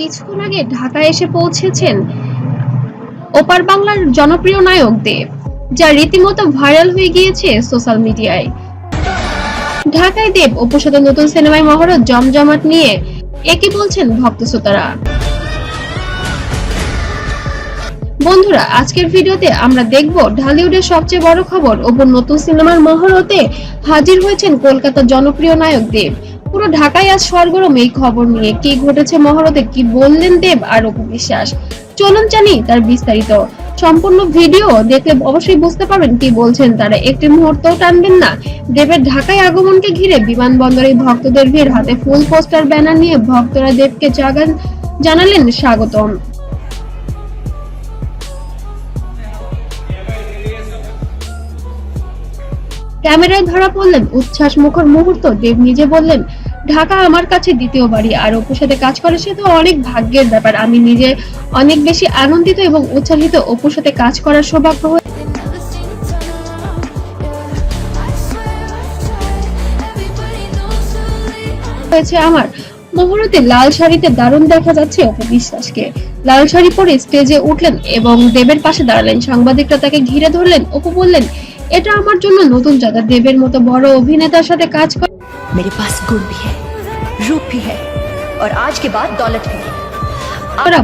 কিছুক্ষণ আগে ঢাকায় এসে পৌঁছেছেন ওপার বাংলার জনপ্রিয় নায়ক দেব, যা রীতিমতো ভাইরাল হয়ে গিয়েছে সোশ্যাল মিডিয়ায়। ঢাকায় দেব অপুর সাথে নতুন সিনেমায় মহরত জমজমাট নিয়ে একই বলছেন ভক্ত শ্রোতারা। বন্ধুরা, আজকের ভিডিওতে আমরা দেখব ঢালিউডের সবচেয়ে বড় খবর, অপুর নতুন সিনেমার মহরতে হাজির হয়েছেন কলকাতার জনপ্রিয় নায়ক দেব। পুরো ঢাকায় আজ সরগরম এই খবর নিয়ে। কি ঘটেছে মহরতে, কি বললেন দেব আর অপু বিশ্বাস, চলুন জানি তার বিস্তারিত। সম্পূর্ণ ভিডিও দেখলে অবশ্যই বুঝতে পারবেন কি বলছেন তারা, একটি মুহূর্তও টানবেন না। দেবের ঢাকায় আগমনকে ঘিরে বিমানবন্দরে ভক্তদের ভিড়, হাতে ফুল পোস্টার ব্যানার নিয়ে ভক্তরা দেবকে জানালেন স্বাগতম। ক্যামেরায় ধরা পড়লেন উচ্ছ্বাস মুখর মুহূর্ত। দেব নিজে বললেন, ঢাকা আমার কাছে দ্বিতীয় বাড়ি, আর অপুর সাথে কাজ করে সে তো অনেক ভাগ্যের ব্যাপার। আমি নিজে অনেক বেশি আনন্দিত এবং উচ্ছ্বাসিত অপুর সাথে কাজ করার সৌভাগ্য হয়েছে আমার। মুহূর্তে লাল শাড়িতে দারুণ দেখা যাচ্ছে অপু বিশ্বাসকে। লাল শাড়ি পরে স্টেজে উঠলেন এবং দেবের পাশে দাঁড়ালেন। সাংবাদিকরা তাকে ঘিরে ধরলেন। অপু বললেন, এটা আমার জন্য নতুন জায়গা। দেবের মতো বড় অভিনেতার সাথে কাজ করে मेरे पास गुण भी है, रूप भी है और आज के बाद दौलत भी है।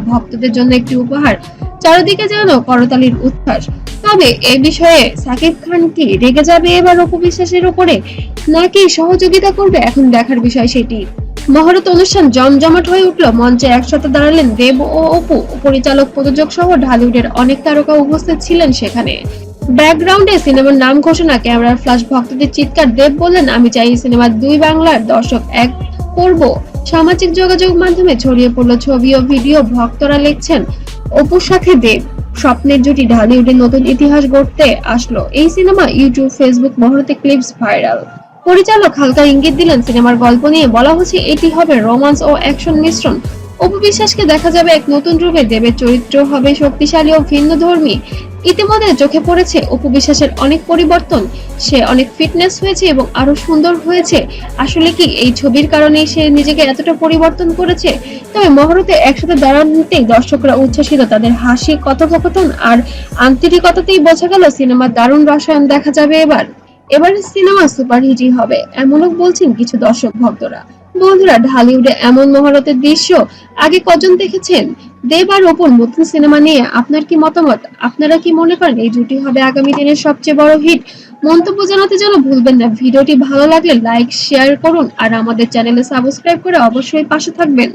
ভক্তদের জন্য একটি উপহার। চারিদিকে যেন করতালির উচ্ছ্বাস। তবে এই বিষয়ে সাকিব খান কি রেগে যাবে এবার অপু বিশ্বাসের উপরে, নাকি সহযোগিতা করবে, এখন দেখার বিষয় সেটি। মহরত অনুষ্ঠান জমজমাট হয়ে উঠল। মঞ্চে একসাথে দাঁড়ালেন দেব ও অপু। পরিচালক, প্রযোজক সহ ঢালিউডের অনেক তারকা উপস্থিত ছিলেন সেখানে। ব্যাকগ্রাউন্ডে সিনেমার নাম ঘোষণা, ক্যামেরার ফ্ল্যাশ, ভক্তদের চিৎকার। দেব বললেন, আমি চাই সিনেমার দুই বাংলার দর্শক এক করব। সামাজিক যোগাযোগ মাধ্যমে ছড়িয়ে পড়ল ছবি ও ভিডিও। ভক্তরা লিখছেন, অপুর সাথে দেব স্বপ্নের জুটি, ঢালিউডের নতুন ইতিহাস গড়তে আসলো এই সিনেমা। ইউটিউব, ফেসবুক মহরতে ক্লিপস ভাইরাল। পরিচালক হালকা ইঙ্গিত দিলেন সিনেমার গল্প নিয়ে। বলা হচ্ছে এটি হবে রোমান্স ও অ্যাকশন মিশ্রণ। অপু বিশ্বাসকে দেখা যাবে এক নতুন রূপে। দেবের চরিত্র হবে শক্তিশালী ও ভিন্নধর্মী। ইতিমধ্যে চোখে পড়েছে অপু বিশ্বাসের অনেক পরিবর্তন। সে অনেক ফিটনেস হয়েছে এবং আরো সুন্দর হয়েছে। আসলে কি এই ছবির কারণে সে নিজেকে এতটা পরিবর্তন করেছে? তবে মহরতে একসাথে দাঁড়ানোতেই দর্শকরা উচ্ছ্বাসিত। তাদের হাসি, কথোপকথন আর আন্তরিকতাতেই বোঝা গেল সিনেমার দারুণ রসায়ন দেখা যাবে এবারের সিনেমা সুপারহিটই হবে, এমনও বলছেন কিছু দর্শক ভক্তরা। বন্ধুরা, ঢালিউডে এমন মহরতের দৃশ্য আগে কজন দেখেছেন? দেব আর অপুর নতুন সিনেমা নিয়ে আপনার কি মতামত? আপনারা কি মনে করেন এই জুটি হবে আগামী দিনের সবচেয়ে বড় হিট? মন্তব্য জানাতে যেন ভুলবেন না। ভিডিওটি ভালো লাগলে লাইক, শেয়ার করুন আর আমাদের চ্যানেলে সাবস্ক্রাইব করে অবশ্যই পাশে থাকবেন।